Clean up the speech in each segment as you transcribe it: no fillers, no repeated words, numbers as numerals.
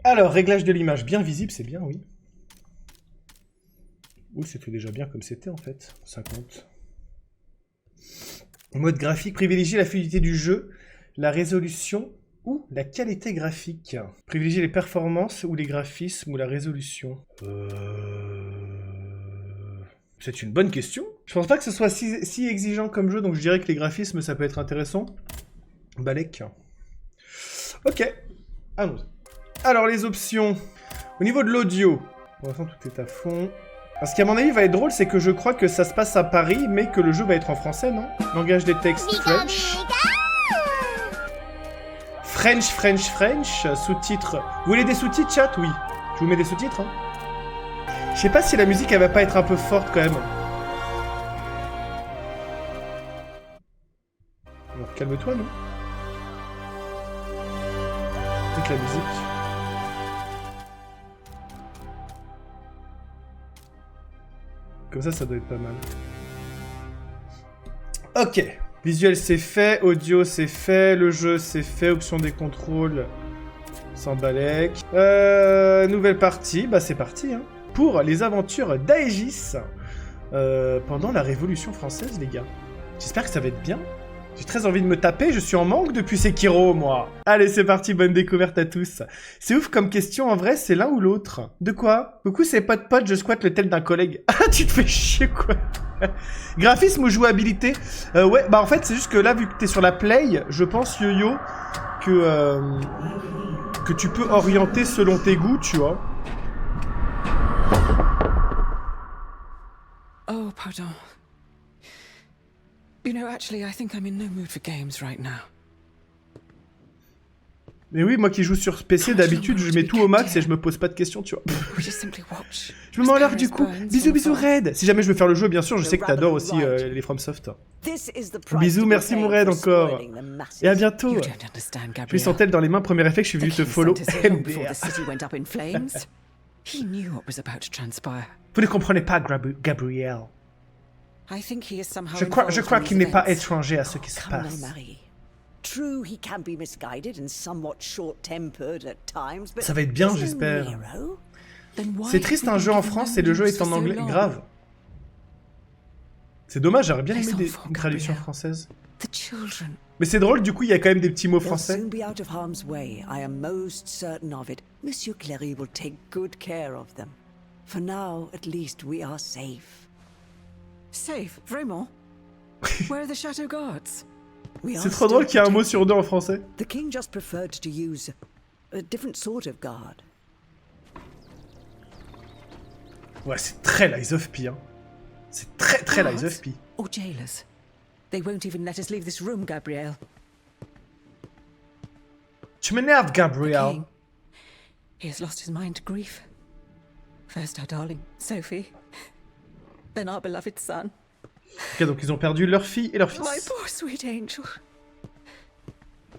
Alors, réglage de l'image bien visible, c'est bien, oui. Oui, c'était déjà bien comme c'était en fait. 50. Mode graphique, privilégier la fluidité du jeu, la résolution ou la qualité graphique. Privilégier les performances ou les graphismes ou la résolution. C'est une bonne question. Je pense pas que ce soit si exigeant comme jeu, donc je dirais que les graphismes, ça peut être intéressant. Balek. Ok. Allons-y. Alors, les options. Au niveau de l'audio, pour l'instant, tout est à fond. Ce qui, à mon avis, va être drôle, c'est que je crois que ça se passe à Paris, mais que le jeu va être en français, non? Langage des textes French. French. Sous-titres. Vous voulez des sous-titres, chat? Oui. Je vous mets des sous-titres, hein. Je sais pas si la musique, elle va pas être un peu forte, quand même. Alors, calme-toi, non? Toute la musique. Comme ça doit être pas mal. Ok. Visuel, c'est fait. Audio, c'est fait. Le jeu, c'est fait. Option des contrôles. Sans balèque. Nouvelle partie. Bah, c'est parti, hein. Pour les aventures d'Aegis. Pendant la Révolution française, les gars. J'espère que ça va être bien. J'ai très envie de me taper, je suis en manque depuis Sekiro, moi. Allez, c'est parti, bonne découverte à tous. C'est ouf comme question, en vrai, c'est l'un ou l'autre. De quoi? Coucou, c'est pote, je squatte le tel d'un collègue. Ah, tu te fais chier, quoi. Graphisme ou jouabilité? Ouais, bah en fait, c'est juste que là, vu que t'es sur la play, je pense, Yo-Yo, que tu peux orienter selon tes goûts, tu vois. Oh, pardon. You know, actually, I think I'm in no mood for games right now. Mais oui, moi qui joue sur PC, d'habitude, je mets tout au max et je me pose pas de questions, tu vois. Je me mets en l'air du coup. Bisous, Red. Si jamais je veux faire le jeu, bien sûr, je sais que t'adores aussi les FromSoft. Bisous, merci mon Red encore. Et à bientôt. Je suis Santel dans les mains, premier effet que je suis venu te follow. Vous ne comprenez pas, Gabriel. Je crois qu'il n'est pas étranger à ce qui se passe. Ça va être bien, j'espère. C'est triste un jeu en France et le jeu est en anglais. Grave. C'est dommage, j'aurais bien aimé une traduction française. Mais c'est drôle, du coup, il y a quand même des petits mots français. Monsieur Cléry will take good care of them. For now, at least, we are safe. Safe? Vraiment? Where are the Chateau Guards? C'est trop drôle qu'il y ait un mot sur deux en français. The king just preferred to use a different sort of guard. Ouais, c'est très Lies of P, hein. C'est très Lies of P. Or jailers. They won't even let us leave this room, Gabriel. Tu m'énerves, Gabriel. He has lost his mind to grief. First our darling, Sophie. Then our beloved son. Ok, donc ils ont perdu leur fille et leur fils. My poor sweet angel.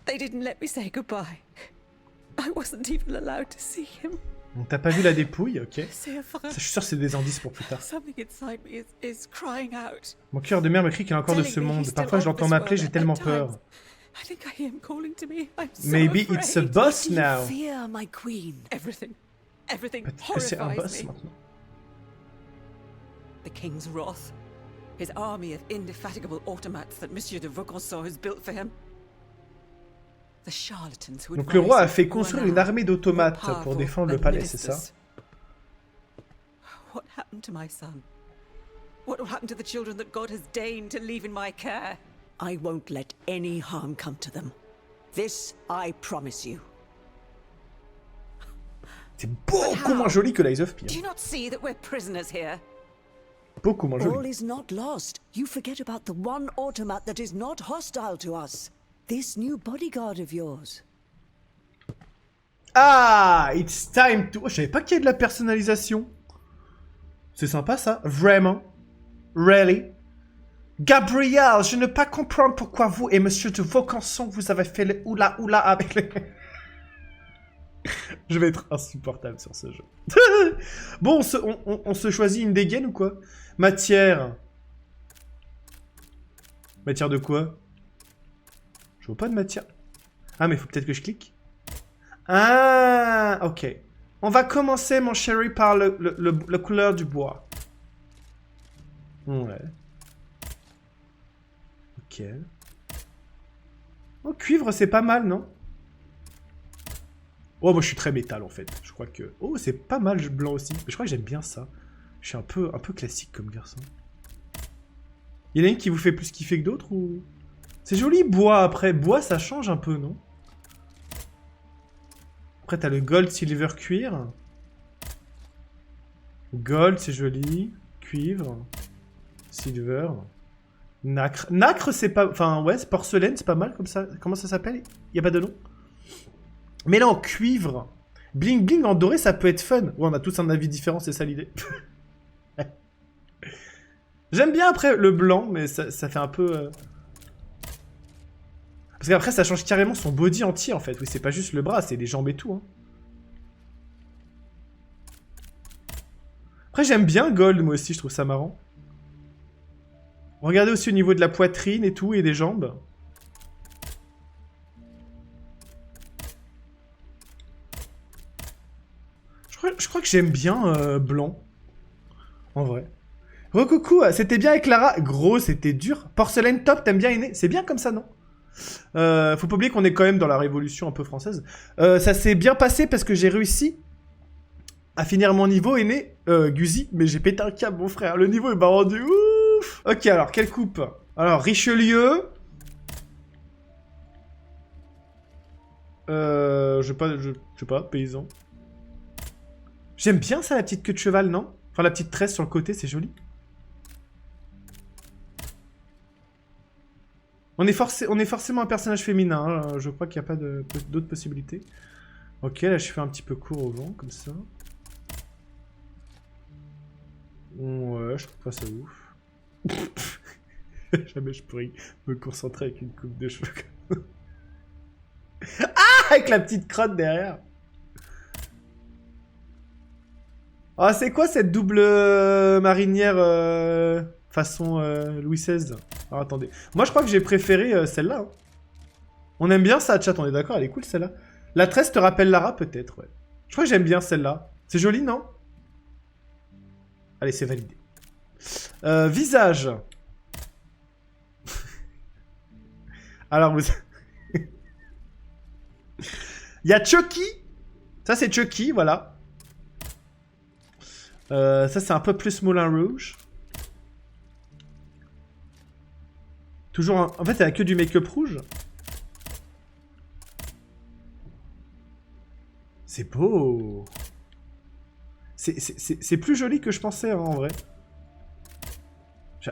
They didn't let me say goodbye. I wasn't even allowed to see him. Donc t'as pas vu la dépouille, ok. Ça, je suis sûr que c'est des indices pour plus tard. Something inside me is crying out. Mon cœur de mère me crie qu'il est encore de ce monde. Parfois je l'entends m'appeler, j'ai tellement peur. I think I hear him calling to me. I'm so Maybe afraid. it's a boss now. Fear, my queen. Everything Peut-être que c'est un boss horrifies me. maintenant. The king's wrath. His army of indefatigable automats that Monsieur de Vaucanson has built for him. The charlatans who Donc le roi a fait construire une armée d'automates pour défendre le palais, c'est ça? What happened to my son? What will happen to the children that God has deigned to leave in my care? I won't let any harm come to them. This I promise you. C'est beaucoup moins joli que Lies of P. Do you not see that we're prisoners here? Beaucoup moins All joli. is not lost. You forget about the one automat that is not hostile to us. This new bodyguard of yours. Ah, it's time to... Oh, je savais pas qu'il y ait de la personnalisation. C'est sympa ça, vraiment. Really? Gabriel, je ne peux pas comprendre pourquoi vous et Monsieur de Vaucanson vous avez fait le oula avec les... Je vais être insupportable sur ce jeu. Bon, on se choisit une dégaine ou quoi? Matière. Matière de quoi? Je vois pas de matière. Ah, mais faut peut-être que je clique. Ah, ok. On va commencer, mon chéri, par la couleur du bois. Ouais. Ok. Oh, cuivre, c'est pas mal, non? Oh, moi, je suis très métal, en fait. Je crois que... Oh, c'est pas mal, blanc aussi. Mais je crois que j'aime bien ça. Je suis un peu classique comme garçon. Il y en a une qui vous fait plus kiffer que d'autres, ou... C'est joli, bois, après. Bois, ça change un peu, non? Après, t'as le gold, silver, cuir. Gold, c'est joli. Cuivre. Silver. Nacre. Nacre, c'est pas... Enfin, ouais, c'est porcelaine, c'est pas mal comme ça. Comment ça s'appelle? Y a pas de nom? Mais là, en cuivre. Bling bling en doré, ça peut être fun. Ouais, on a tous un avis différent, c'est ça l'idée. J'aime bien après le blanc, mais ça fait un peu... Parce qu'après, ça change carrément son body entier, en fait. Oui, c'est pas juste le bras, c'est les jambes et tout. Hein. Après, j'aime bien Gold, moi aussi, je trouve ça marrant. Regardez aussi au niveau de la poitrine et tout, et des jambes. Je crois que j'aime bien blanc. En vrai. Recoucou, c'était bien avec Lara. Gros, c'était dur. Porcelaine top, t'aimes bien Aîné? C'est bien comme ça, non? Faut pas oublier qu'on est quand même dans la révolution un peu française. Ça s'est bien passé parce que j'ai réussi à finir mon niveau Aîné, Guzi, mais j'ai pété un câble, mon frère. Le niveau, il m'a rendu ouf. Ok, alors, quelle coupe? Alors, Richelieu. Je sais pas, paysan. J'aime bien ça, la petite queue de cheval, non? Enfin, la petite tresse sur le côté, c'est joli. On est forcément un personnage féminin, hein. Je crois qu'il n'y a pas d'autres possibilités. Ok, là, je fais un petit peu court au vent, comme ça. Ouais, je trouve pas ça ouf. Jamais je pourrais me concentrer avec une coupe de cheveux. Ah, avec la petite crotte derrière. Ah, c'est quoi cette double marinière façon Louis XVI? Alors attendez. Moi je crois que j'ai préféré celle-là. Hein. On aime bien ça, chat, on est d'accord, elle est cool celle-là. La tresse te rappelle Lara peut-être, ouais. Je crois que j'aime bien celle-là. C'est joli, non? Allez, c'est validé. Visage. Alors vous... Il y a Chucky. Ça c'est Chucky, voilà. Ça c'est un peu plus Moulin Rouge. Toujours un... En fait elle a que du make-up rouge. C'est beau. C'est plus joli que je pensais hein, en vrai.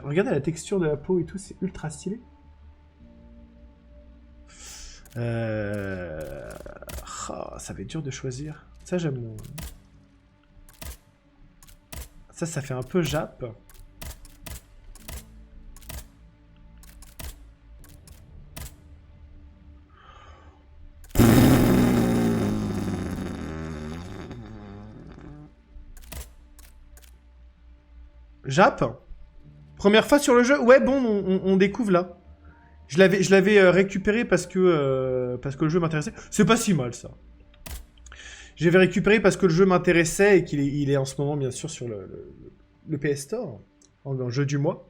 Regardez la texture de la peau et tout, c'est ultra stylé. Oh, ça va être dur de choisir. Ça j'aime mon... Ça fait un peu Jap. Jap. Première fois sur le jeu. Ouais, bon, on découvre là. Je l'avais récupéré parce que le jeu m'intéressait. C'est pas si mal ça. J'avais récupéré parce que le jeu m'intéressait et qu'il est en ce moment, bien sûr, sur le PS Store, en jeu du mois.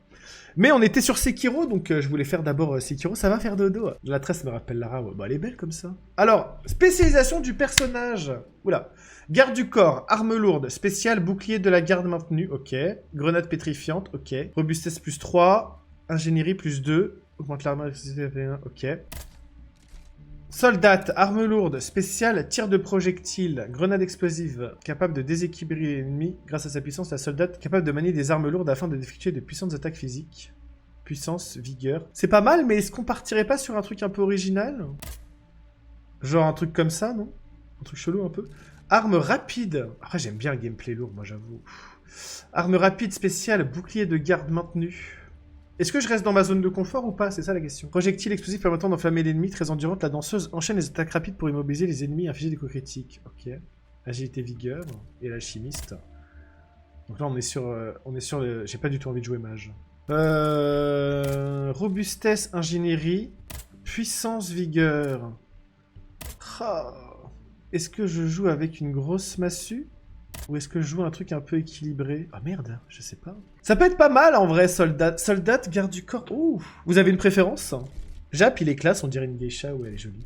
Mais on était sur Sekiro, donc je voulais faire d'abord Sekiro. Ça va faire dodo. La tresse me rappelle Lara. Ouais, bah, elle est belle comme ça. Alors, spécialisation du personnage. Oula. Garde du corps, arme lourde, spécial, bouclier de la garde maintenue. Ok. Grenade pétrifiante. Ok. Robustesse plus 3. Ingénierie plus 2. Augmente l'arme. Ok. Soldat, arme lourde, spéciale, tir de projectile, grenade explosive, capable de déséquilibrer l'ennemi. Grâce à sa puissance, la soldat capable de manier des armes lourdes afin d'effectuer de puissantes attaques physiques. Puissance, vigueur. C'est pas mal, mais est-ce qu'on partirait pas sur un truc un peu original? Genre un truc comme ça, non? Un truc chelou un peu. Arme rapide. Après, j'aime bien le gameplay lourd, moi j'avoue. Arme rapide, spéciale, bouclier de garde maintenu. Est-ce que je reste dans ma zone de confort ou pas? C'est ça la question. Projectile explosif permettant d'enflammer l'ennemi, très endurante, la danseuse enchaîne les attaques rapides pour immobiliser les ennemis et infliger des coups critiques. Ok. Agilité, vigueur et l'alchimiste. Donc là on est sur le... J'ai pas du tout envie de jouer mage. Robustesse, ingénierie, puissance, vigueur. Oh. est-ce que je joue avec une grosse massue? Ou est-ce que je joue un truc un peu équilibré? Ah merde, je sais pas. Ça peut être pas mal en vrai, soldat. Soldat, garde du corps. Ouh. Vous avez une préférence? Jap, il est classe, on dirait une geisha, ouais, elle est jolie.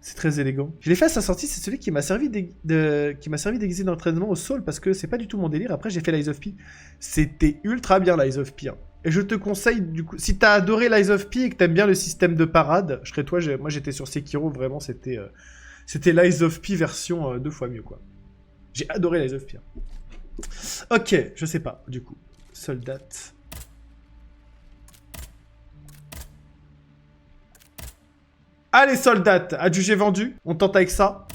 C'est très élégant. Je l'ai fait à sa sortie, c'est celui qui m'a servi déguisé d'entraînement au sol, parce que c'est pas du tout mon délire. Après, j'ai fait l'Eyes of P. C'était ultra bien, l'Eyes of P. Hein. Et je te conseille, du coup, si t'as adoré l'Eyes of P et que t'aimes bien le système de parade, je serais toi, moi j'étais sur Sekiro, vraiment, c'était l'Eyes of P version 2 fois mieux, quoi. J'ai adoré l'Eyes of P. Ok, je sais pas, du coup. Soldat. Allez, soldat, adjugé vendu. On tente avec ça.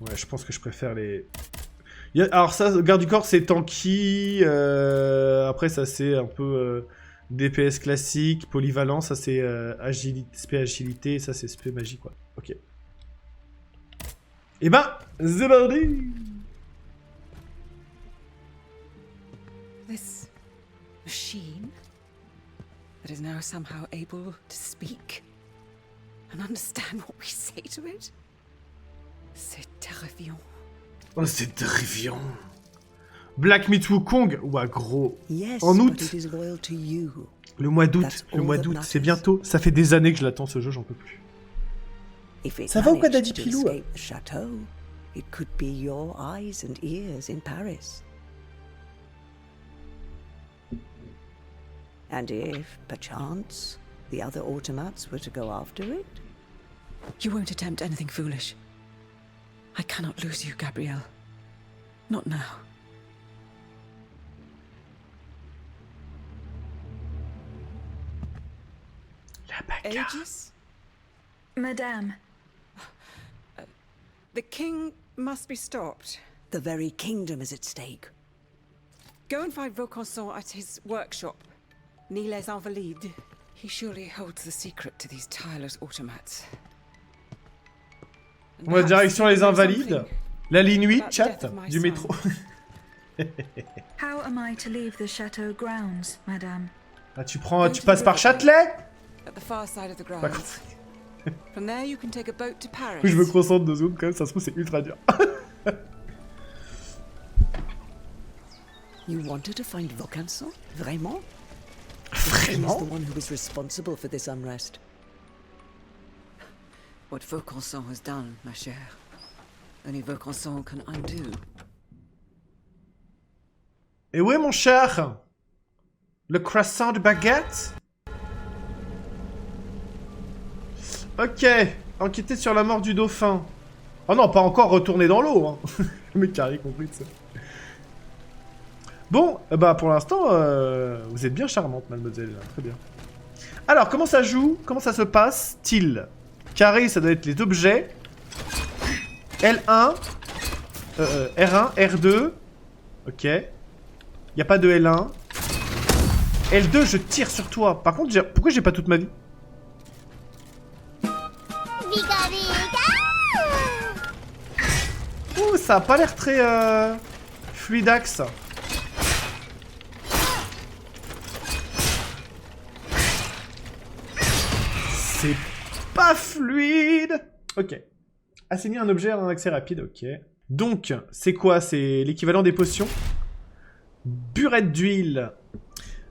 Ouais, je pense que je préfère les... Alors ça, garde du corps, c'est tanky. Après, ça, c'est un peu DPS classique. Polyvalent, ça, c'est SP agilité. Ça, c'est SP magie, quoi. Ok. Et ben, c'est parti. This machine that is now somehow able to speak and understand what we say to it. C'est terrifiant. Oh, c'est terrifiant. Black Myth Wukong, ouah gros. Yes, En août. but it is loyal to you. Le mois d'août, That's le mois all that d'août, matters. c'est bientôt. Ça fait des années que je l'attends ce jeu, j'en peux plus. If it Ça va ou quoi, managed Daddy to Pilou? escape the château, it could be your eyes and ears in Paris. And if, perchance, the other automats were to go after it? You won't attempt anything foolish. I cannot lose you, Gabrielle. Not now. La bagarre. Aegis? Madame, The king must be stopped. The very kingdom is at stake. Go and find Vaucanson at his workshop. Ni les Invalides. He surely holds the secret to these tireless automats. And On va perhaps direction les he knows Invalides. something. La ligne 8, About chat, death of my du son. métro. how am I to leave the chateau grounds, Madame? Ah, tu passes par Châtelet? At the far side of the Pas grounds. compris. From there you can take a boat to Paris. Je me concentre 2 secondes quand même, ça se trouve c'est ultra dur. You wanted to find Vaucanson? Vraiment? He's Vraiment? the one who was responsible for this unrest. What Vaucanson has done, ma chère, only Vaucanson can undo. Et où est mon cher? Le croissant de baguette? Ok, enquêter sur la mort du dauphin. Oh non, pas encore retourner dans l'eau. Hein. Le mec qui a rien compris de ça. Bon, bah pour l'instant, vous êtes bien charmante, mademoiselle. Très bien. Alors, comment ça joue? Comment ça se passe? Style. Carré, ça doit être les objets. L1. R1, R2. Ok. Y a pas de L1. L2, je tire sur toi. Par contre, pourquoi j'ai pas toute ma vie? Ouh, ça a pas l'air très fluidax. C'est pas fluide. Ok. Assigner un objet à un accès rapide, ok. Donc, c'est quoi? C'est l'équivalent des potions. Burette d'huile.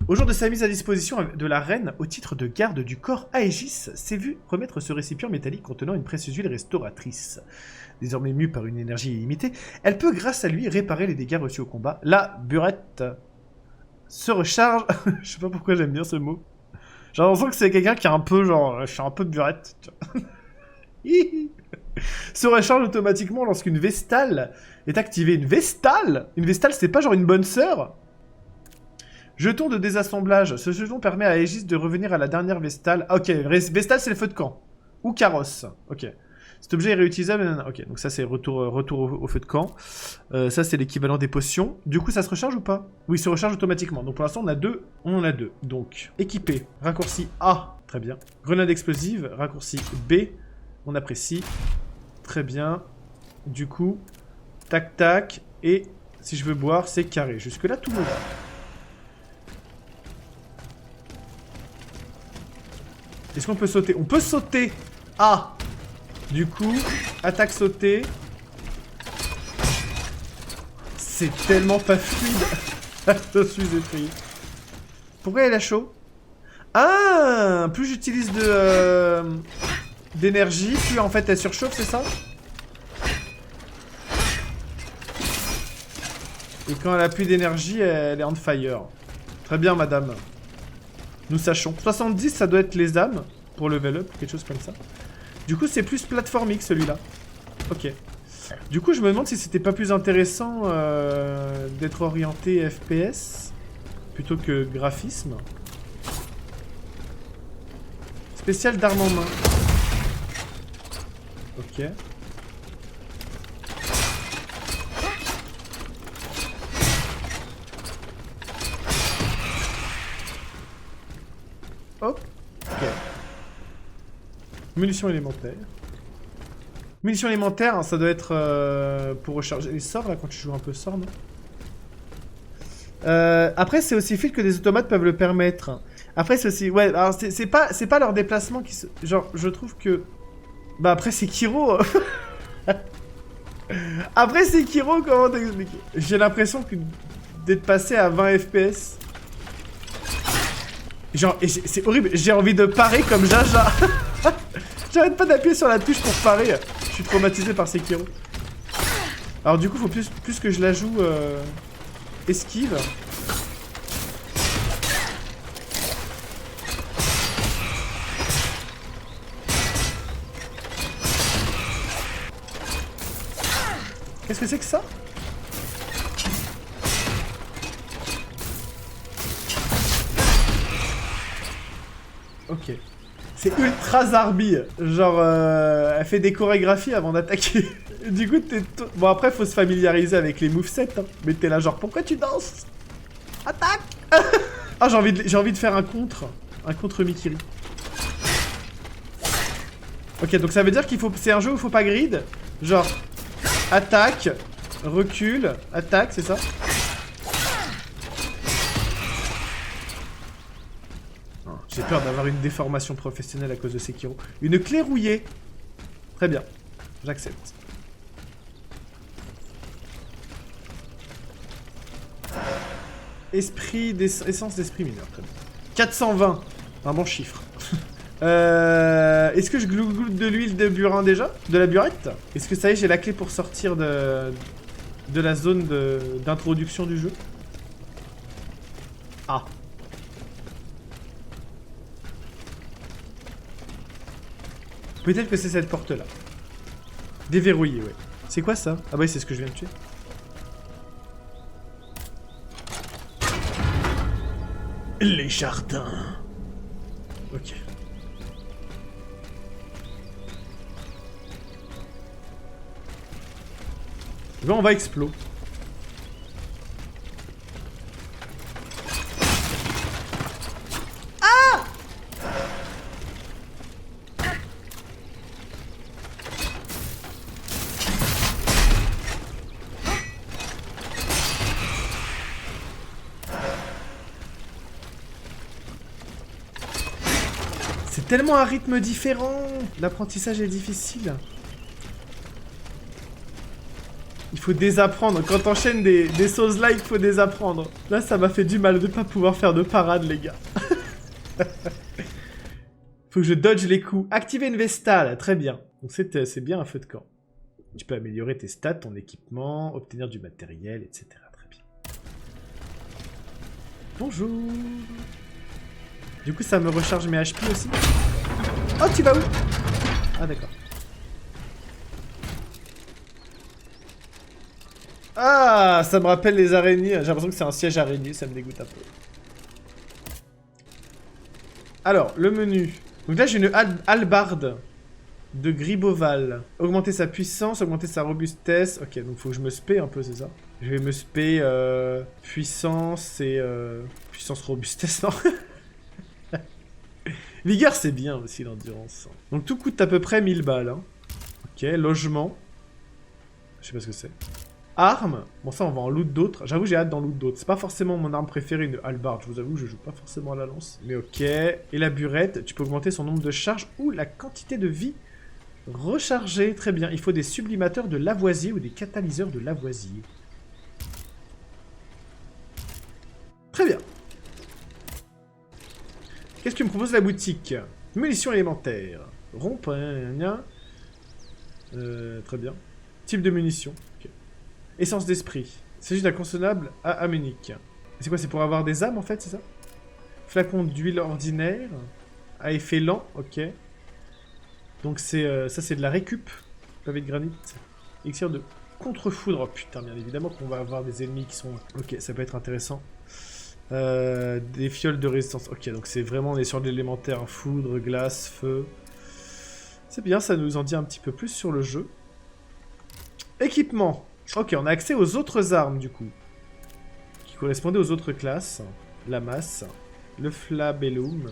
Au jour de sa mise à disposition de la reine, au titre de garde du corps Aegis, s'est vu remettre ce récipient métallique contenant une précieuse huile restauratrice. Désormais mue par une énergie illimitée, elle peut grâce à lui réparer les dégâts reçus au combat. La burette se recharge... Je sais pas pourquoi j'aime bien ce mot. J'ai l'impression que c'est quelqu'un qui est un peu genre... Je suis un peu burette. Se recharge automatiquement lorsqu'une Vestale est activée. Une Vestale? Une Vestale, c'est pas genre une bonne sœur? Jeton de désassemblage. Ce jeton permet à Aegis de revenir à la dernière Vestale. Ah, ok, Vestale, c'est le feu de camp. Ou carrosse. Ok. Cet objet est réutilisable. Ok, donc ça, c'est retour au feu de camp. Ça, c'est l'équivalent des potions. Du coup, ça se recharge ou pas? Oui, il se recharge automatiquement. Donc pour l'instant, on a deux. On en a deux. Donc, équipé. Raccourci A. Très bien. Grenade explosive. Raccourci B. On apprécie. Très bien. Du coup, tac, tac. Et si je veux boire, c'est carré. Jusque-là, tout me va. Est-ce qu'on peut sauter? On peut sauter. Ah. Du coup, attaque sautée. C'est tellement pas fluide. Je suis effrayé. Pourquoi elle a chaud? Ah, plus j'utilise d'énergie, plus en fait elle surchauffe, c'est ça? Et quand elle a plus d'énergie, elle est on fire. Très bien, madame. Nous sachons. 70, ça doit être les âmes pour level up, quelque chose comme ça. Du coup, c'est plus platformique celui-là. Ok. Du coup, je me demande si c'était pas plus intéressant d'être orienté FPS plutôt que graphisme. Spécial d'armes en main. Ok. Hop. Ok. Munitions élémentaires. Munitions élémentaires, ça doit être pour recharger les sorts, là, quand tu joues un peu sort, non? Après, c'est aussi fluide que des automates peuvent le permettre. Après, c'est aussi... Ouais, alors, c'est pas leur déplacement qui se... Genre, je trouve que... Bah, après, c'est Kiro. Après, c'est Kiro, comment t'expliquer? J'ai l'impression que d'être passé à 20 FPS... Genre, c'est horrible, j'ai envie de parer comme Jaja. J'arrête pas d'appuyer sur la touche pour parer. Je suis traumatisé par Sekiro. Alors du coup, faut plus que je la joue esquive. Qu'est-ce que c'est que ça? Ok. C'est ultra zarbi. Genre, elle fait des chorégraphies avant d'attaquer. Du coup, bon, après, faut se familiariser avec les movesets. Hein. Mais t'es là, genre, pourquoi tu danses? Attaque. Ah, j'ai envie de faire un contre. Un contre Mikiri. Ok, donc ça veut dire qu'il faut... C'est un jeu où il faut pas grid. Genre, attaque, recule, attaque, c'est ça? J'ai peur d'avoir une déformation professionnelle à cause de Sekiro. Une clé rouillée. Très bien. J'accepte. Essence d'esprit mineur. Très bien. 420. Un bon chiffre. Est-ce que je glougoute de l'huile de burin déjà? De la burette? Est-ce que ça y est, j'ai la clé pour sortir de la zone d'introduction du jeu? Ah. Peut-être que c'est cette porte-là. Déverrouillée, ouais. C'est quoi ça? Ah bah oui, c'est ce que je viens de tuer. Les jardins. Ok. Bon, on va explo. Tellement un rythme différent. L'apprentissage est difficile. Il faut désapprendre. Quand t'enchaînes des Souls-like, il faut désapprendre. Là, ça m'a fait du mal de pas pouvoir faire de parade, les gars. Faut que je dodge les coups. Activer une vestale. Très bien. Donc c'est bien un feu de camp. Tu peux améliorer tes stats, ton équipement, obtenir du matériel, etc. Très bien. Bonjour. Du coup, ça me recharge mes HP aussi. Oh, tu vas où? Ah, d'accord. Ah, ça me rappelle les araignées. J'ai l'impression que c'est un siège araignée, ça me dégoûte un peu. Alors, le menu. Donc là, j'ai une hallebarde de Griboval. Augmenter sa puissance, augmenter sa robustesse. Ok, donc faut que je me spé un peu, c'est ça? Je vais me spé puissance et... puissance robustesse, non? Vigueur, c'est bien aussi, l'endurance. Donc tout coûte à peu près 1000 balles. Hein. Ok, logement. Je sais pas ce que c'est. Arme. Bon, ça, on va en loot d'autres. J'avoue, j'ai hâte d'en loot d'autres. C'est pas forcément mon arme préférée, une hallebarde. Je vous avoue, je joue pas forcément à la lance. Mais ok. Et la burette, tu peux augmenter son nombre de charges ou la quantité de vie Recharger, très bien. Il faut des sublimateurs de Lavoisier ou des catalyseurs de Lavoisier. Très bien. Qu'est-ce que me propose la boutique? Munitions élémentaires. Rond-point. Très bien. Type de munitions. Okay. Essence d'esprit. Il s'agit d'un consommable à aménique. C'est quoi? C'est pour avoir des âmes en fait, c'est ça? Flacon d'huile ordinaire. À effet lent, ok. Donc c'est ça c'est de la récup. Pavé de granit. Elixir de contre-foudre. Oh putain, bien évidemment qu'on va avoir des ennemis qui sont... Ok, ça peut être intéressant. Des fioles de résistance. Ok, donc c'est vraiment, on est sur de l'élémentaire. Foudre, glace, feu. C'est bien, ça nous en dit un petit peu plus sur le jeu. Équipement. Ok, on a accès aux autres armes du coup. Qui correspondaient aux autres classes. La masse. Le flabellum.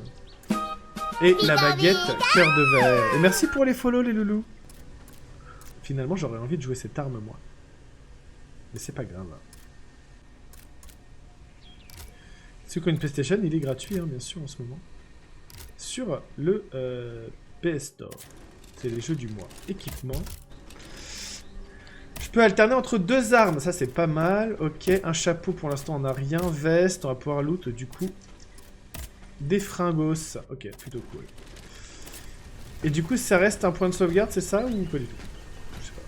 Et la baguette cœur de verre. Et merci pour les follow les loulous. Finalement j'aurais envie de jouer cette arme moi. Mais c'est pas grave. Ceux qui ont une PlayStation, il est gratuit, hein, bien sûr, en ce moment. Sur le PS Store. C'est les jeux du mois. Équipement. Je peux alterner entre deux armes. Ça, c'est pas mal. Ok, un chapeau, pour l'instant, on n'a rien. Veste, on va pouvoir loot, du coup. Des fringos. Ok, plutôt cool. Et du coup, ça reste un point de sauvegarde, c'est ça, ou pas du tout? Je sais pas.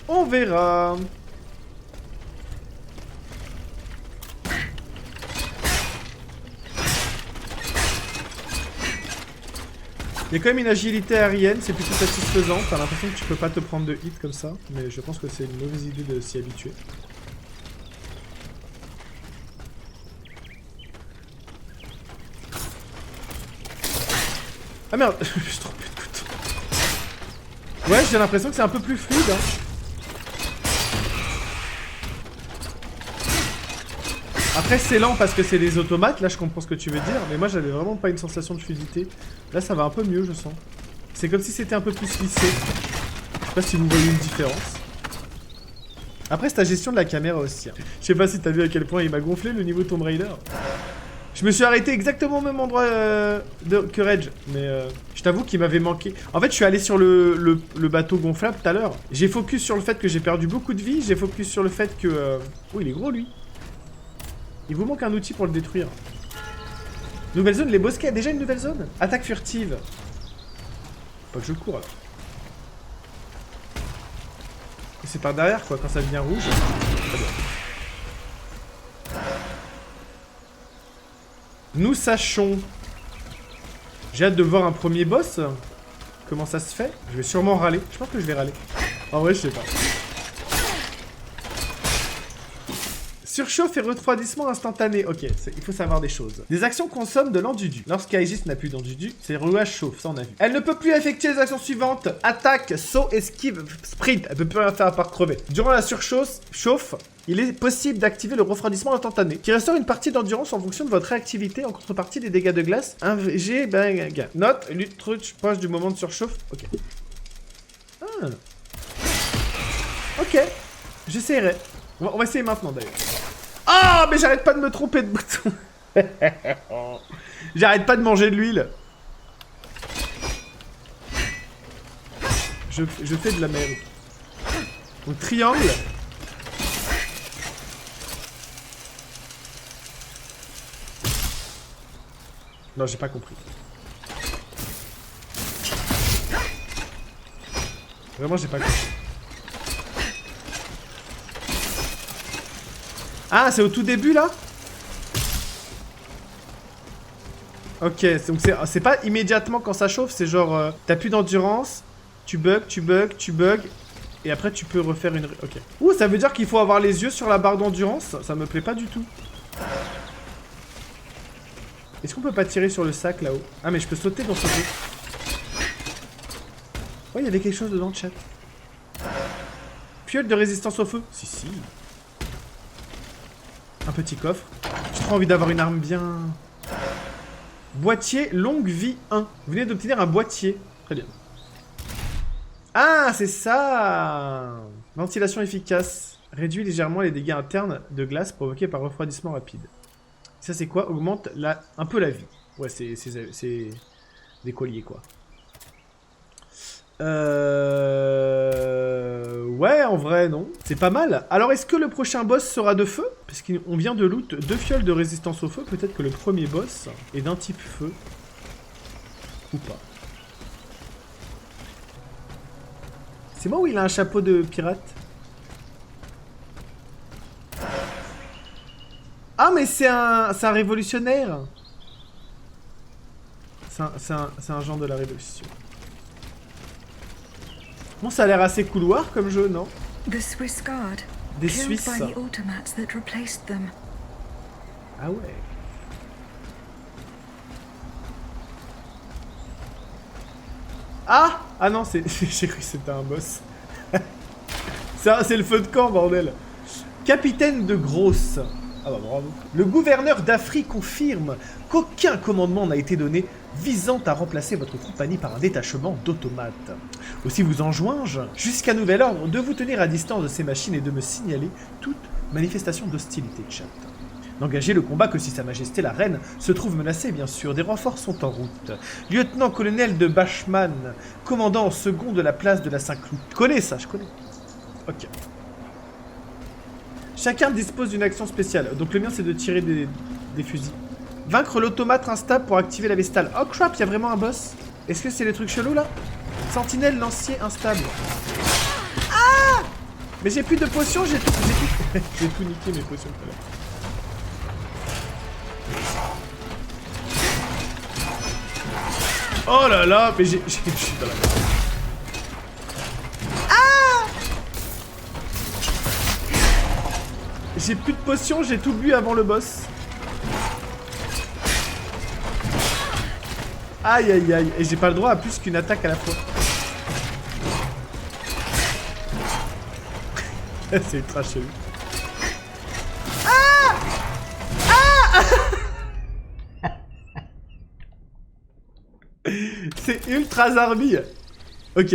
On verra. On verra. Il y a quand même une agilité aérienne, c'est plutôt satisfaisant. T'as l'impression que tu peux pas te prendre de hit comme ça, mais je pense que c'est une mauvaise idée de s'y habituer. Ah merde, je suis trompé de couteau. Ouais, j'ai l'impression que c'est un peu plus fluide. Hein. Après c'est lent parce que c'est des automates, là je comprends ce que tu veux dire, mais moi j'avais vraiment pas une sensation de fluidité. Là ça va un peu mieux je sens. C'est comme si c'était un peu plus lissé. Je sais pas si vous voyez une différence. Après c'est ta gestion de la caméra aussi. Hein. Je sais pas si t'as vu à quel point il m'a gonflé le niveau Tomb Raider. Je me suis arrêté exactement au même endroit que Reg, mais je t'avoue qu'il m'avait manqué. En fait je suis allé sur le bateau gonflable tout à l'heure. J'ai focus sur le fait que j'ai perdu beaucoup de vie, j'ai focus sur le fait que... Oh il est gros lui. Il vous manque un outil pour le détruire. Nouvelle zone, les bosquets. Déjà une nouvelle zone. Attaque furtive. Pas que je cours là. C'est par derrière quoi, quand ça devient rouge. Très bien. Nous sachons. J'ai hâte de voir un premier boss. Comment ça se fait? Je vais sûrement râler. Je pense que je vais râler. En vrai, je sais pas. Surchauffe et refroidissement instantané. Ok, il faut savoir des choses. Des actions consomment de l'endudu. Lorsqu'Aegis n'a plus d'endudu, ses rouages chauffent, ça on a vu. Elle ne peut plus effectuer les actions suivantes. Attaque, saut, esquive, sprint. Elle peut plus rien faire à part crever. Durant la surchauffe, il est possible d'activer le refroidissement instantané, qui restaure une partie d'endurance en fonction de votre réactivité en contrepartie des dégâts de glace. Un VG, bang. Note, lutte truc proche du moment de surchauffe. Ok. Ah. Ok. J'essaierai. On va essayer maintenant d'ailleurs. Ah, mais j'arrête pas de me tromper de bouton. J'arrête pas de manger de l'huile. Je fais de la merde. Donc triangle. Non, j'ai pas compris. Vraiment, j'ai pas compris. Ah, c'est au tout début, là? Ok, donc c'est pas immédiatement quand ça chauffe, c'est genre... t'as plus d'endurance, tu bugs, et après tu peux refaire une... Ok. Ouh, ça veut dire qu'il faut avoir les yeux sur la barre d'endurance? Ça me plaît pas du tout. Est-ce qu'on peut pas tirer sur le sac, là-haut? Ah, mais je peux sauter dans ce jeu. Oh, il y avait quelque chose dedans, chat. Fiole de résistance au feu. Si, si. Un petit coffre. J'ai trop envie d'avoir une arme bien... Boîtier longue vie 1. Vous venez d'obtenir un boîtier. Très bien. Ah, c'est ça! Ventilation efficace. Réduit légèrement les dégâts internes de glace provoqués par refroidissement rapide. Ça, c'est quoi? Augmente un peu la vie. Ouais, c'est des colliers, quoi. Ouais, en vrai, non. C'est pas mal. Alors, est-ce que le prochain boss sera de feu? Parce qu'on vient de loot 2 fioles de résistance au feu. Peut-être que le premier boss est d'un type feu. Ou pas. C'est moi où il a un chapeau de pirate? Ah, mais c'est un révolutionnaire. C'est un genre de la révolution. Bon, ça a l'air assez couloir comme jeu, non? The Swiss Guard, Des killed Suisses. by the automats that replaced them. Ah ouais. Ah! Ah non, j'ai cru que c'était un boss. C'est le feu de camp, bordel. Capitaine de Grosse. Ah bah bravo. Le gouverneur d'Afrique confirme qu'aucun commandement n'a été donné visant à remplacer votre compagnie par un détachement d'automates. Aussi vous enjoins-je, jusqu'à nouvel ordre, de vous tenir à distance de ces machines et de me signaler toute manifestation d'hostilité, chat. N'engagez le combat que si Sa Majesté la Reine se trouve menacée, bien sûr. Des renforts sont en route. Lieutenant-colonel de Bachmann, commandant en second de la place de la Saint-Cloud. Je connais ça, je connais. Ok. Chacun dispose d'une action spéciale. Donc le mien, c'est de tirer des fusils. Vaincre l'automate instable pour activer la vestale. Oh crap, il y a vraiment un boss. Est-ce que c'est les trucs chelous, là? Sentinelle lancier instable. Ah! Mais j'ai plus de potions, j'ai tout... j'ai tout niqué mes potions tout à l'heure. Oh là là, mais je suis dans la merde. Ah! J'ai plus de potions, j'ai tout bu avant le boss. Aïe aïe aïe, et j'ai pas le droit à plus qu'une attaque à la fois. C'est ultra chelou. Ah! Ah! C'est ultra zarbi. Ok.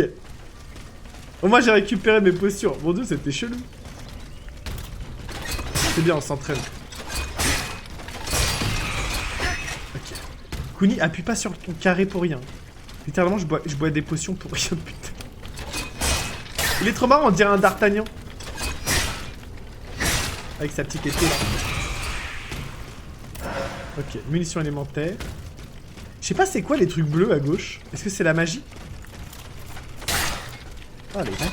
Au moins j'ai récupéré mes potions. Mon dieu, c'était chelou. C'est bien, on s'entraîne. Ok. Kuni, appuie pas sur ton carré pour rien. Littéralement, je bois des potions pour rien, putain. Il est trop marrant, on dirait un D'Artagnan. Avec sa petite épée là. Ok, munitions élémentaires. Je sais pas c'est quoi les trucs bleus à gauche. Est-ce que c'est la magie? Oh les bâtards.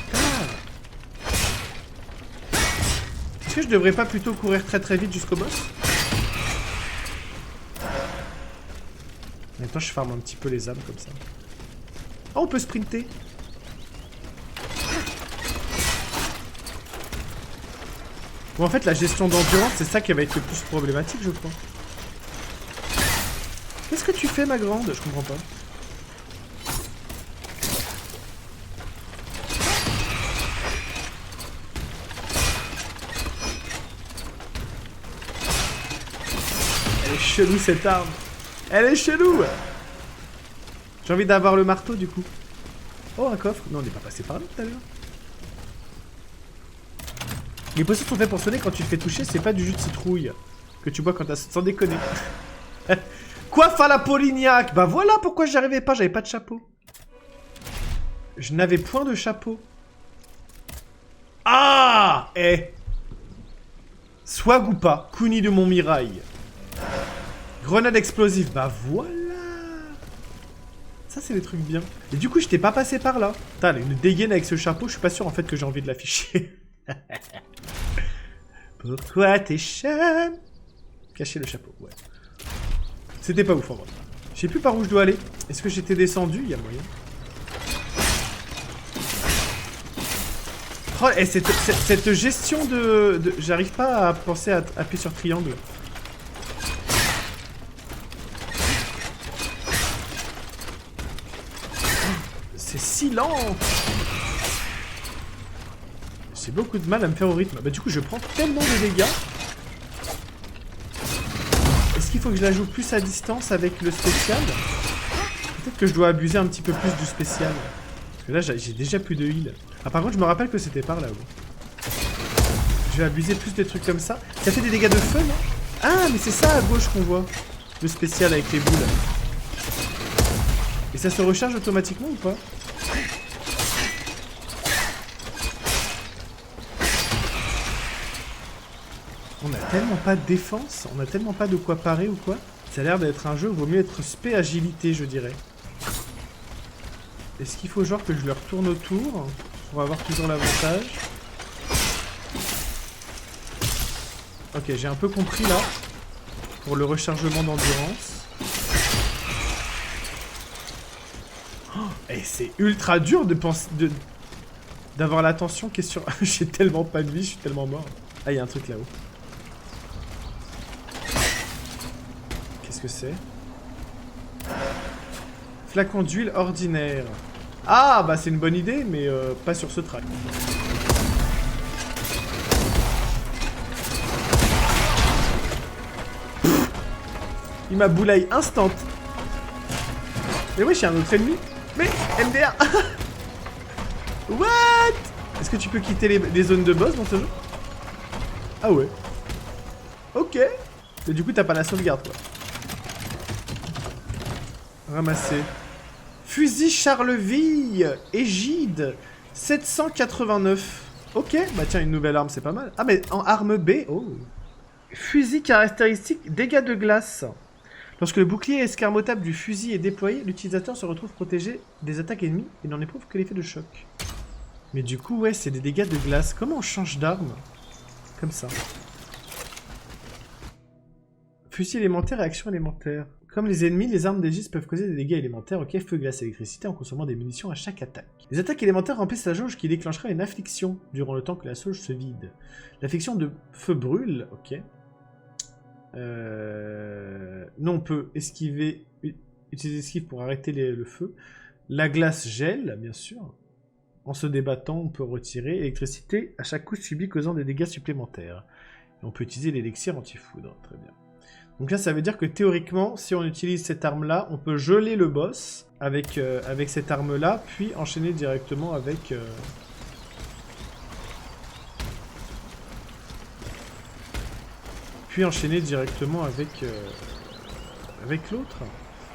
Est-ce que je devrais pas plutôt courir très très vite jusqu'au boss? En même temps je farme un petit peu les âmes comme ça. Oh on peut sprinter. Bon en fait la gestion d'endurance c'est ça qui va être le plus problématique je crois. Qu'est-ce que tu fais ma grande? Je comprends pas. Elle est chelou cette arme. Elle est chelou. J'ai envie d'avoir le marteau du coup. Oh un coffre. Non on n'est pas passé par là tout à l'heure. Les potions sont faits pour sonner quand tu te fais toucher, c'est pas du jus de citrouille que tu bois quand t'as... Sans déconner. Coiffe à la Polignac. Bah voilà pourquoi j'y arrivais pas, j'avais pas de chapeau. Je n'avais point de chapeau. Ah! Eh! Swag ou pas, Kuni de Montmirail. Grenade explosive, bah voilà. Ça c'est des trucs bien. Et du coup j'étais pas passé par là. Putain, une dégaine avec ce chapeau, je suis pas sûr en fait que j'ai envie de l'afficher. Pourquoi t'es chum? Cacher le chapeau, ouais. C'était pas ouf en vrai. Je sais plus par où je dois aller. Est-ce que j'étais descendu? Il y a moyen. Oh, et cette gestion de... J'arrive pas à penser à appuyer sur triangle. C'est si lent. J'ai beaucoup de mal à me faire au rythme. Bah du coup je prends tellement de dégâts. Est-ce qu'il faut que je la joue plus à distance avec le spécial? Peut-être que je dois abuser un petit peu plus du spécial. Parce que là j'ai déjà plus de heal. Ah par contre je me rappelle que c'était par là. Ouais. Je vais abuser plus des trucs comme ça. Ça fait des dégâts de feu non? Ah mais c'est ça à gauche qu'on voit. Le spécial avec les boules. Et ça se recharge automatiquement ou pas? tellement pas de défense, on a tellement pas de quoi parer ou quoi. Ça a l'air d'être un jeu où il vaut mieux être spé agilité, je dirais. Est-ce qu'il faut genre que je le retourne autour pour avoir toujours l'avantage? Ok, j'ai un peu compris là. Pour le rechargement d'endurance. Oh, et c'est ultra dur de penser... d'avoir l'attention qui est sur... J'ai tellement pas de vie, je suis tellement mort. Ah, il y a un truc là-haut. Qu'est-ce que c'est? Flacon d'huile ordinaire. Ah, bah c'est une bonne idée, mais pas sur ce track. Il m'a boulaille instant. Mais wesh, il y a un autre ennemi. Mais, MDR. What? Est-ce que tu peux quitter les zones de boss dans ce jeu? Ah ouais. Ok. Mais du coup, t'as pas la sauvegarde, quoi. Ramasser. Fusil Charleville. Égide. 789. Ok. Bah tiens, une nouvelle arme, c'est pas mal. Ah, mais en arme B. Oh. Fusil caractéristique. Dégâts de glace. Lorsque le bouclier escarmotable du fusil est déployé, l'utilisateur se retrouve protégé des attaques ennemies et n'en éprouve que l'effet de choc. Mais du coup, ouais, c'est des dégâts de glace. Comment on change d'arme? Comme ça. Fusil élémentaire et action élémentaire. Comme les ennemis, les armes d'Aegis peuvent causer des dégâts élémentaires. Ok, feu, glace, électricité en consommant des munitions à chaque attaque. Les attaques élémentaires remplissent la jauge qui déclenchera une affliction durant le temps que la jauge se vide. L'affliction de feu brûle. Ok. Non, on peut esquiver, utiliser esquive pour arrêter le feu. La glace gèle, bien sûr. En se débattant, on peut retirer l'électricité à chaque coup subi causant des dégâts supplémentaires. Et on peut utiliser l'élixir anti-foudre, très bien. Donc là, ça veut dire que théoriquement, si on utilise cette arme-là, on peut geler le boss avec cette arme-là, puis enchaîner directement avec... Puis enchaîner directement avec l'autre.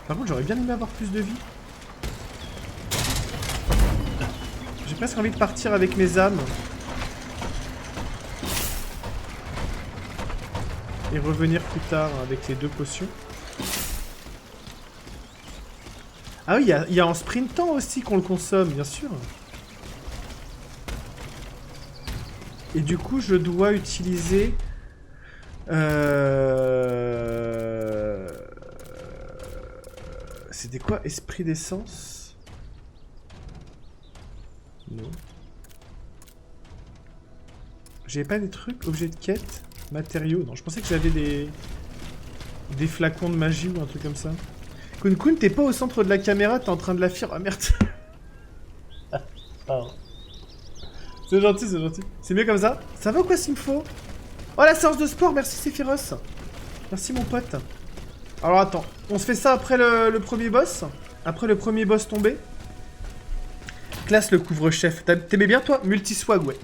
Par contre, j'aurais bien aimé avoir plus de vie. J'ai presque envie de partir avec mes âmes. Et revenir plus tard avec les 2 potions. Ah oui, il y a en sprintant aussi qu'on le consomme, bien sûr. Et du coup, je dois utiliser... C'était quoi? Esprit d'essence? Non. J'avais pas des trucs? Objets de quête? Matériaux? Non, je pensais que j'avais des flacons de magie ou un truc comme ça. Kun, t'es pas au centre de la caméra, t'es en train de la faire. Ah merde. Pardon. C'est gentil, c'est gentil. C'est mieux comme ça? Ça va ou quoi, Simfo? Oh, la séance de sport, merci Sephiros. Merci mon pote. Alors attends, on se fait ça après le premier boss? Après le premier boss tombé? Classe le couvre-chef. T'aimais bien toi? Multiswag, ouais.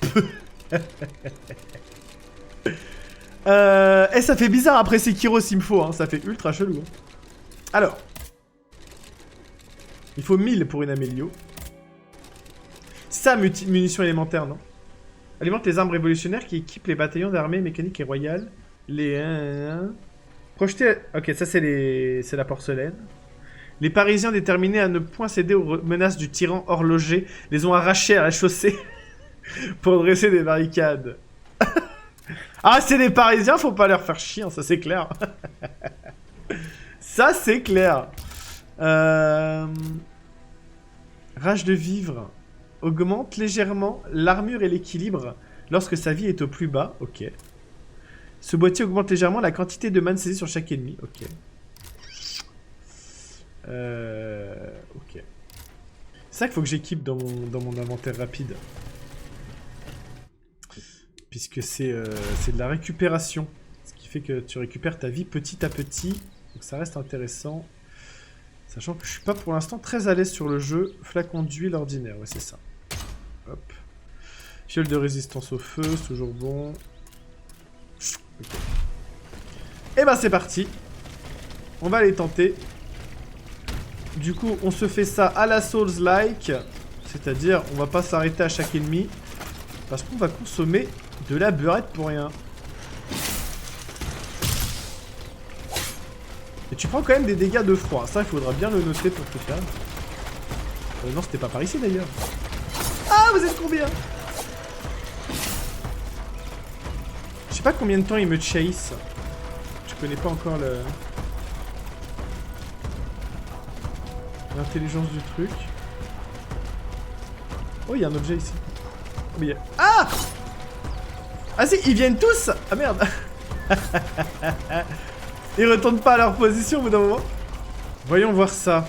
Ça fait bizarre après Sekiro Simfo, hein. Ça fait ultra chelou. Hein. Alors. Il faut 1000 pour une amélio. Ça, munitions élémentaires, non? Alimente les armes révolutionnaires qui équipent les bataillons d'armée mécanique et royale. Les 1... Projeter... Ok, ça c'est la porcelaine. Les Parisiens déterminés à ne point céder aux menaces du tyran horloger les ont arrachés à la chaussée pour dresser des barricades. Ah, c'est des Parisiens, faut pas leur faire chier, ça c'est clair. Ça c'est clair. Rage de vivre. Augmente légèrement l'armure et l'équilibre lorsque sa vie est au plus bas. Ok. Ce boîtier augmente légèrement la quantité de mana saisie sur chaque ennemi. Ok. Ok. C'est ça qu'il faut que j'équipe dans mon inventaire rapide. Puisque c'est de la récupération. Ce qui fait que tu récupères ta vie petit à petit. Donc ça reste intéressant. Sachant que je suis pas pour l'instant très à l'aise sur le jeu. Flacon d'huile ordinaire, ouais c'est ça. Hop. Fiole de résistance au feu, c'est toujours bon. Okay. Et ben c'est parti. On va aller tenter. Du coup, on se fait ça à la Souls-like. C'est-à-dire, on va pas s'arrêter à chaque ennemi. Parce qu'on va consommer de la beurette pour rien. tu prends quand même des dégâts de froid. Ça, il faudra bien le noter pour te faire. Non, c'était pas par ici d'ailleurs. Ah, vous êtes combien? Je sais pas combien de temps il me chase. Je connais pas encore l'intelligence du truc. Oh, il y a un objet ici. Oh, mais ah! Ah si, ils viennent tous! Ah merde! Ils retournent pas à leur position au bout d'un moment. Voyons voir ça.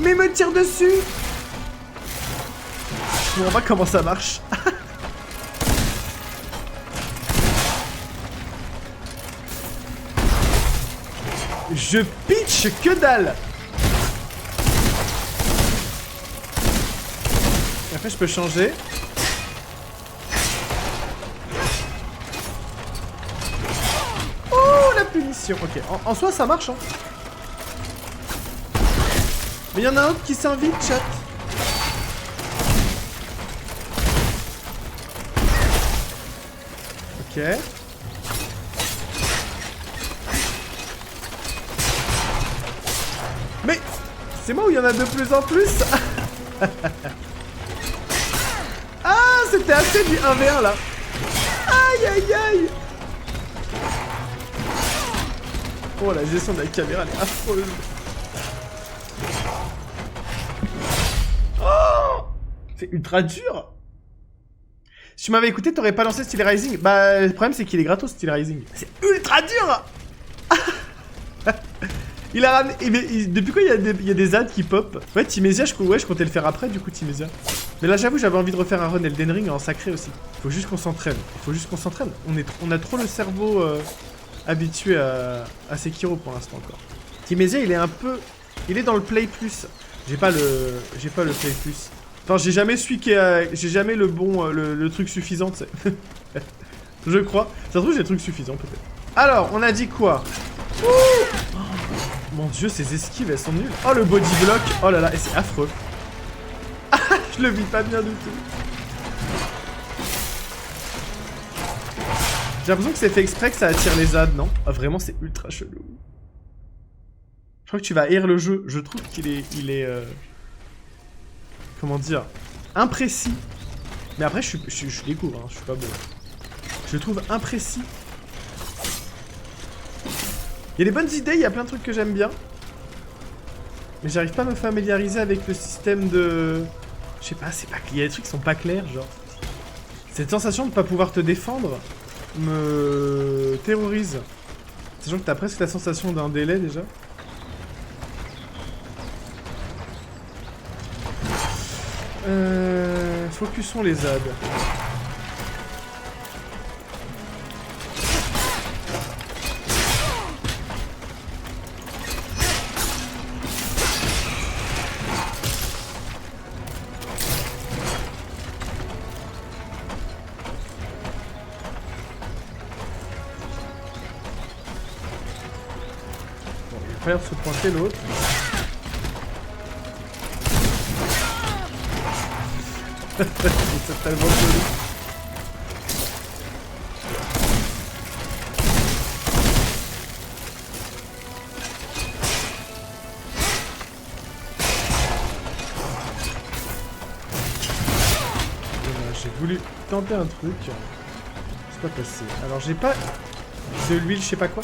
Mais il me tire dessus! Je comprends pas comment ça marche. Je pitch que dalle! Et après je peux changer. Oh la punition! Ok, en soi ça marche hein. Mais il y en a un autre qui s'invite, chat. Ok. Mais c'est moi où il y en a de plus en plus. Ah, c'était assez du 1v1 là. Aïe aïe aïe. Oh, la gestion de la caméra elle est affreuse. Oh, c'est ultra dur. Si tu m'avais écouté, t'aurais pas lancé Steel Rising. Bah, le problème c'est qu'il est gratos Steel Rising. C'est ultra dur. Il a ramené... Depuis quand il y a des ads qui pop? Ouais, Timésia, je comptais le faire après, du coup, Timésia. Mais là, j'avoue, j'avais envie de refaire un run Elden Ring en sacré aussi. Faut juste qu'on s'entraîne. On a trop le cerveau habitué à Sekiro pour l'instant encore. Timésia, il est un peu... Il est dans le Play Plus. J'ai pas le Play Plus. Enfin, j'ai jamais j'ai jamais le bon... le truc suffisant, tu sais. Je crois. Ça se trouve, j'ai le truc suffisant, peut-être. Alors, on a dit quoi? Ouh! Mon dieu, ces esquives, elles sont nulles. Oh, le body block. Oh là là, et c'est affreux. Ah, je le vis pas bien du tout. J'ai l'impression que c'est fait exprès que ça attire les ads, non? Ah, vraiment, c'est ultra chelou. Je crois que tu vas haïr le jeu. Je trouve qu'il est... comment dire? Imprécis. Mais après, je découvre, hein, je suis pas bon. Je le trouve imprécis. Il y a des bonnes idées, il y a plein de trucs que j'aime bien. Mais j'arrive pas à me familiariser avec le système de... Je sais pas, c'est pas... Il y a des trucs qui sont pas clairs, genre. Cette sensation de pas pouvoir te défendre me terrorise. Sachant que t'as presque la sensation d'un délai, déjà. Focusons les ads. De se pointer l'autre. C'est tellement joli. J'ai voulu tenter un truc. C'est pas passé. Alors j'ai pas de l'huile, je sais pas quoi.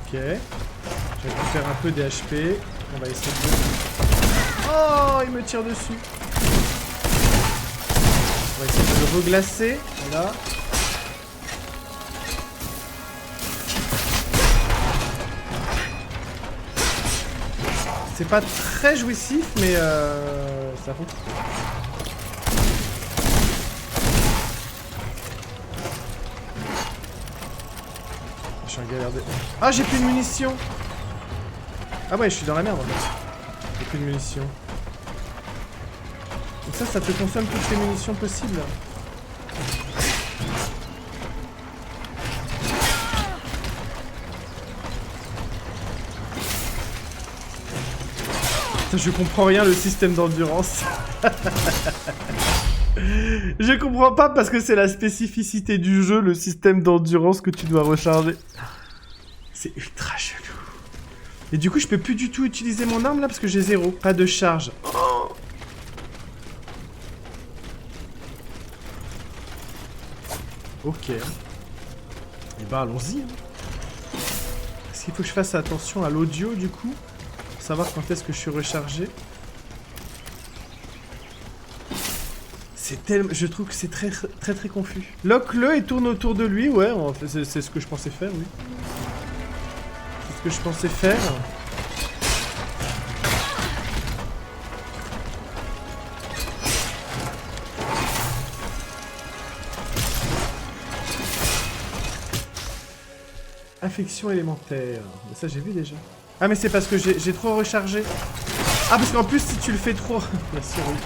Ok. Je vais faire un peu des HP. On va essayer de... Oh, il me tire dessus. On va essayer de le reglacer. Voilà. C'est pas très jouissif, mais ça fonctionne. Je suis en galère de... Ah, j'ai plus de munitions. Ah ouais, je suis dans la merde. J'ai plus de munitions. Donc ça te consomme toutes les munitions possibles. Putain, je comprends rien le système d'endurance. Je comprends pas parce que c'est la spécificité du jeu, le système d'endurance que tu dois recharger. C'est ultra chelou. Et du coup, je peux plus du tout utiliser mon arme là parce que j'ai 0. Pas de charge. Oh. Ok. Et bah allons-y. Hein. Est-ce qu'il faut que je fasse attention à l'audio du coup? Pour savoir quand est-ce que je suis rechargé. C'est tellement... Je trouve que c'est très confus. Lock-le et tourne autour de lui, ouais, c'est ce que je pensais faire, oui. C'est ce que je pensais faire. Infection élémentaire. Mais ça, j'ai vu déjà. Ah, mais c'est parce que j'ai trop rechargé. Ah, parce qu'en plus, si tu le fais trop... Bien sûr, oui,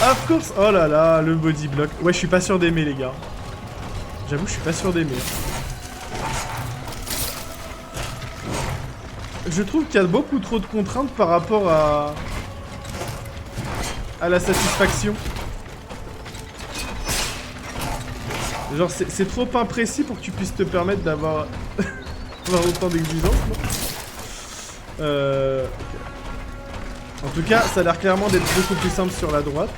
of course. Oh là là, le body block. Ouais, je suis pas sûr d'aimer, les gars. J'avoue, je suis pas sûr d'aimer. Je trouve qu'il y a beaucoup trop de contraintes par rapport à la satisfaction. Genre, c'est trop imprécis pour que tu puisses te permettre d'avoir autant d'exigences. Okay. En tout cas, ça a l'air clairement d'être beaucoup plus simple sur la droite.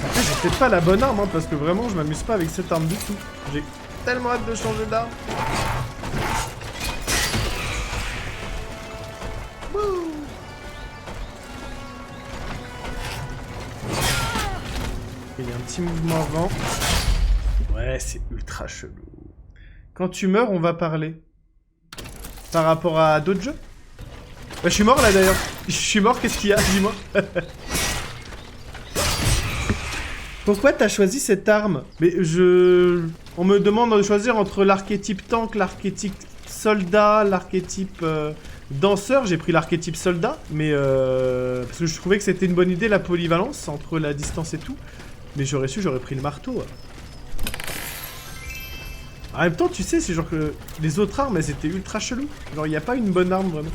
Après, j'ai peut-être pas la bonne arme, hein, parce que vraiment, je m'amuse pas avec cette arme du tout. J'ai tellement hâte de changer d'arme. Il y a un petit mouvement avant. Ouais, c'est ultra chelou. Quand tu meurs, on va parler. Par rapport à d'autres jeux. Bah, je suis mort là d'ailleurs. Je suis mort, qu'est-ce qu'il y a? Dis-moi. Pourquoi t'as choisi cette arme? Mais on me demande de choisir entre l'archétype tank, l'archétype soldat, l'archétype danseur. J'ai pris l'archétype soldat, mais parce que je trouvais que c'était une bonne idée la polyvalence entre la distance et tout. Mais j'aurais pris le marteau. En même temps, tu sais, c'est genre que les autres armes, elles étaient ultra cheloues. Genre, il n'y a pas une bonne arme, vraiment.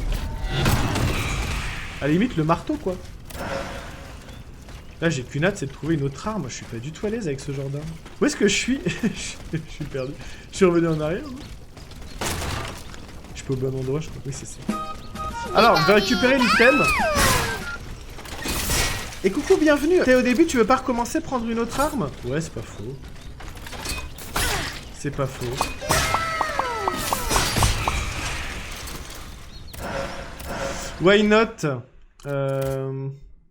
À la limite, le marteau, quoi. Là, j'ai qu'une hâte, c'est de trouver une autre arme. Je suis pas du tout à l'aise avec ce genre d'arme. Où est-ce que je suis? Je suis perdu. Je suis revenu en arrière. Je suis pas au bon endroit, je crois. Oui, c'est ça. Alors, je vais récupérer l'item. Et coucou, bienvenue. T'es au début, tu veux pas recommencer, prendre une autre arme? Ouais, c'est pas faux. C'est pas faux. Why not?